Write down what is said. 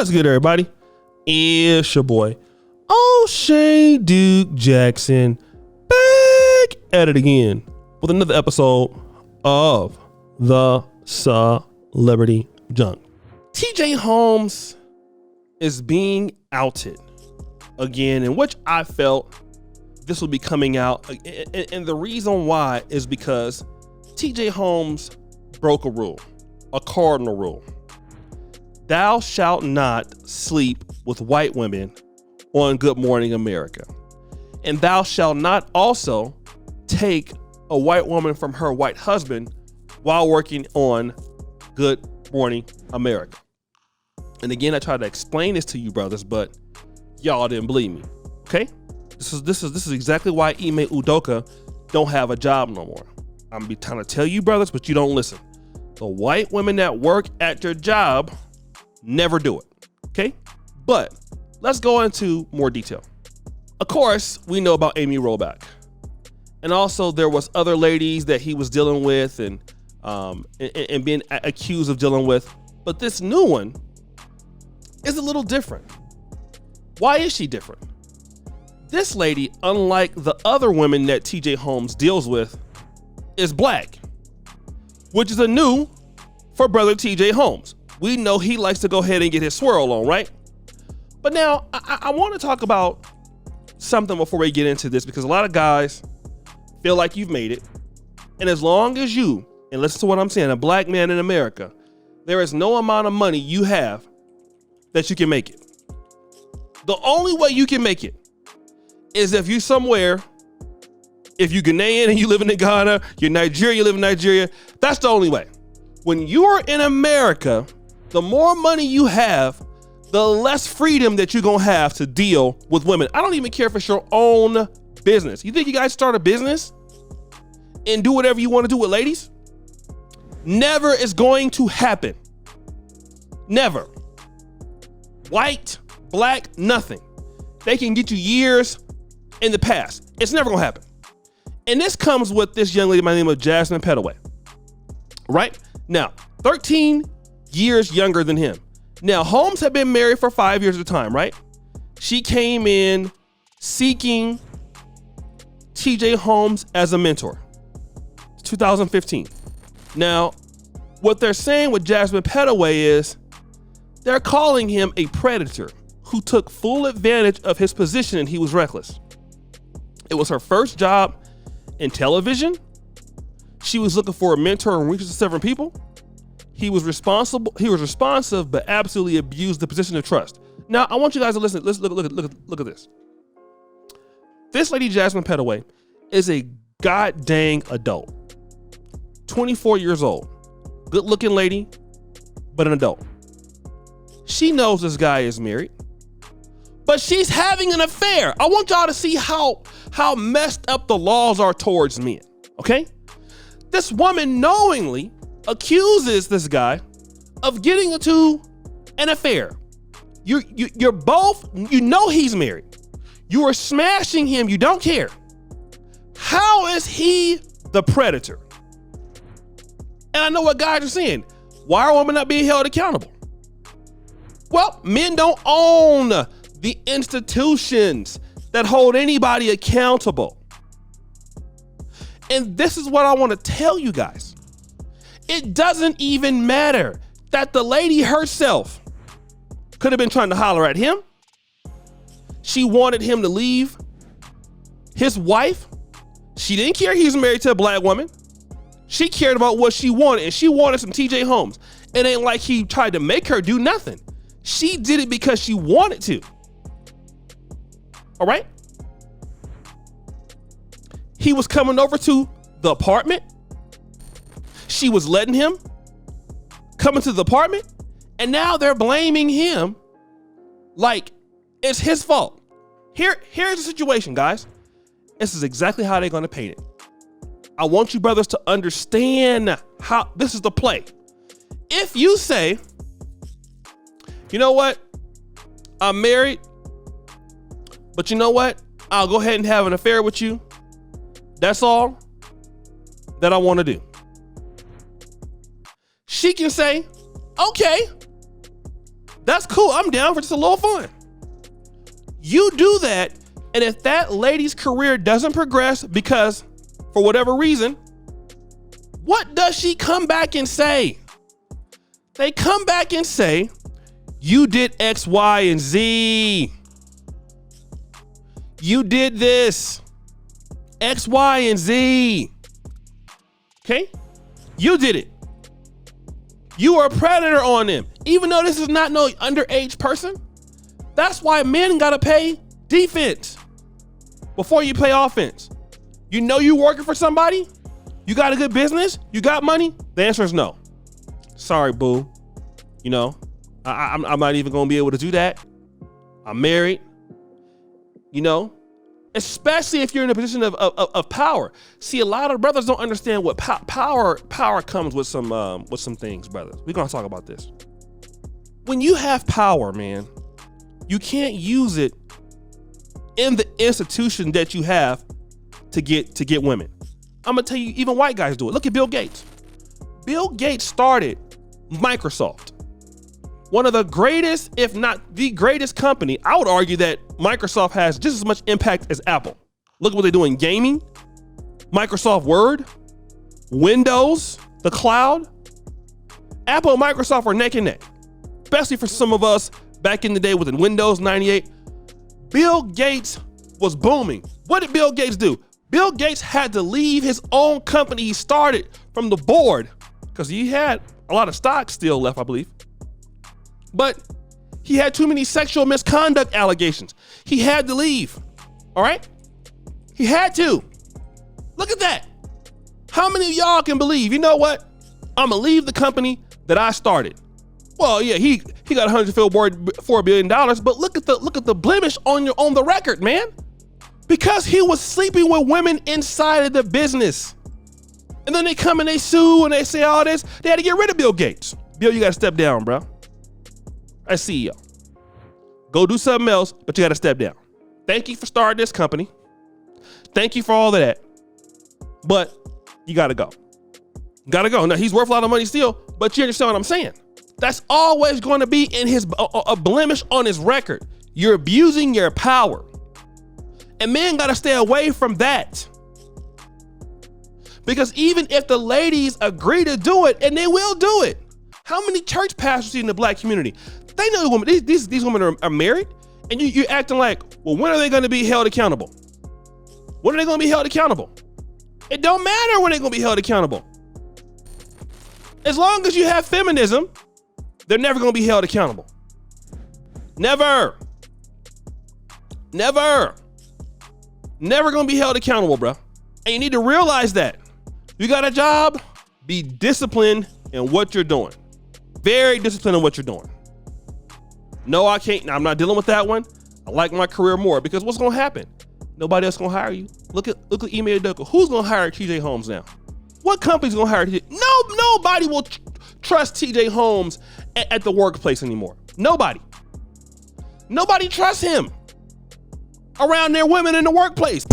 What's good, everybody? It's your boy, O'Shea Duke Jackson, back at it again with another episode of the Celebrity Junk. TJ Holmes is being outed again, in which I felt this will be coming out. And the reason why is because TJ Holmes broke a rule, a cardinal rule. Thou shalt not sleep with white women on Good Morning America. And thou shalt not also take a white woman from her white husband while working on Good Morning America. And again, I tried to explain this to you brothers, but y'all didn't believe me. Okay? This is exactly why Ime Udoka don't have a job no more. I'm gonna be trying to tell you brothers, but you don't listen. The white women that work at your job never do it. Okay? But let's go into more detail. Of course, we know about Amy Rollback. And also there was other ladies that he was dealing with and being accused of dealing with. But this new one is a little different. Why is she different? This lady, unlike the other women that TJ Holmes deals with, is black, which is a new for brother TJ Holmes. We know he likes to go ahead and get his swirl on, right? But now I want to talk about something before we get into this, because a lot of guys feel like you've made it. And as long as you, and listen to what I'm saying, a black man in America, there is no amount of money you have that you can make it. The only way you can make it is if you somewhere, if you're Ghanaian and you live in Ghana, you're Nigeria, you live in Nigeria, that's the only way. When you are in America, the more money you have, the less freedom that you're gonna have to deal with women. I don't even care if it's your own business. You think you guys start a business and do whatever you want to do with ladies? Never is going to happen. Never. White, black, nothing. They can get you years in the past. It's never gonna happen. And this comes with this young lady by the name of Jasmine Pettaway. Right? Now, 13 years younger than him. Now, Holmes had been married for 5 years at a time, right? She came in seeking TJ Holmes as a mentor. 2015. Now, what they're saying with Jasmine Pettaway is they're calling him a predator who took full advantage of his position and he was reckless. It was her first job in television. She was looking for a mentor and reached 7 people. He was responsive, but absolutely abused the position of trust. Now, I want you guys to listen. Let's look at this. This lady, Jasmine Pettaway, is a god dang adult. 24 years old. Good looking lady, but an adult. She knows this guy is married, but she's having an affair. I want y'all to see how messed up the laws are towards men, okay? This woman knowingly accuses this guy of getting into an affair. You're both, you know he's married. You are smashing him, you don't care. How is he the predator? And I know what guys are saying. Why are women not being held accountable? Well, men don't own the institutions that hold anybody accountable. And this is what I want to tell you guys. It doesn't even matter that the lady herself could have been trying to holler at him. She wanted him to leave his wife. She didn't care he was married to a black woman. She cared about what she wanted, and she wanted some TJ Holmes. It ain't like he tried to make her do nothing. She did it because she wanted to. All right? He was coming over to the apartment. She was letting him come into the apartment, and now they're blaming him like it's his fault. Here's the situation, guys. This is exactly how they're going to paint it. I want you brothers to understand how this is the play. If you say, you know what, I'm married, but you know what, I'll go ahead and have an affair with you. That's all that I want to do. She can say, okay, That's cool. I'm down for just a little fun. You do that, and if that lady's career doesn't progress because, for whatever reason, what does she come back and say? They come back and say, you did X, Y, and Z. You did this. X, Y, and Z. Okay? You did it. You are a predator on them. Even though this is not no underage person. That's why men gotta pay defense before you play offense. You know you working for somebody? You got a good business? You got money? The answer is no. Sorry, boo. You know, I'm not even gonna be able to do that. I'm married. You know, especially if you're in a position of power. See, a lot of brothers don't understand what power comes with some things, brothers. We're gonna talk about this. When you have power, man, you can't use it in the institution that you have to get women. I'm gonna tell you, even white guys do it. Look at Bill Gates. Bill Gates started Microsoft. One of the greatest, if not the greatest company. I would argue that Microsoft has just as much impact as Apple. Look at what they do in gaming, Microsoft Word, Windows, the cloud. Apple and Microsoft are neck and neck, especially for some of us back in the day within Windows 98. Bill Gates was booming. What did Bill Gates do? Bill Gates had to leave his own company he started from the board because he had a lot of stock still left, I believe. But he had too many sexual misconduct allegations. He had to leave. All right? He had to. Look at that. How many of y'all can believe, you know what? I'm going to leave the company that I started. Well, yeah, he got $104 billion, but look at the blemish on the record, man. Because he was sleeping with women inside of the business. And then they come and they sue and they say all this. They had to get rid of Bill Gates. Bill, you got to step down, bro. As CEO. Go do something else, but you got to step down. Thank you for starting this company. Thank you for all of that. But you got to go. Got to go. Now, he's worth a lot of money still, but you understand what I'm saying. That's always going to be in a blemish on his record. You're abusing your power. And men got to stay away from that. Because even if the ladies agree to do it, and they will do it. How many church pastors in the black community? They know women, these women are married, and you're acting like, well, when are they going to be held accountable? When are they going to be held accountable? It don't matter when they're going to be held accountable. As long as you have feminism, they're never going to be held accountable. Never. Never. Never going to be held accountable, bro. And you need to realize that. You got a job, be disciplined in what you're doing. Very disciplined in what you're doing. No, I can't. I'm not dealing with that one. I like my career more because what's going to happen? Nobody else going to hire you. Look at Ime Udoka. Who's going to hire TJ Holmes now? What company's going to hire TJ? Nobody will trust TJ Holmes at the workplace anymore. Nobody. Nobody trusts him around their women in the workplace.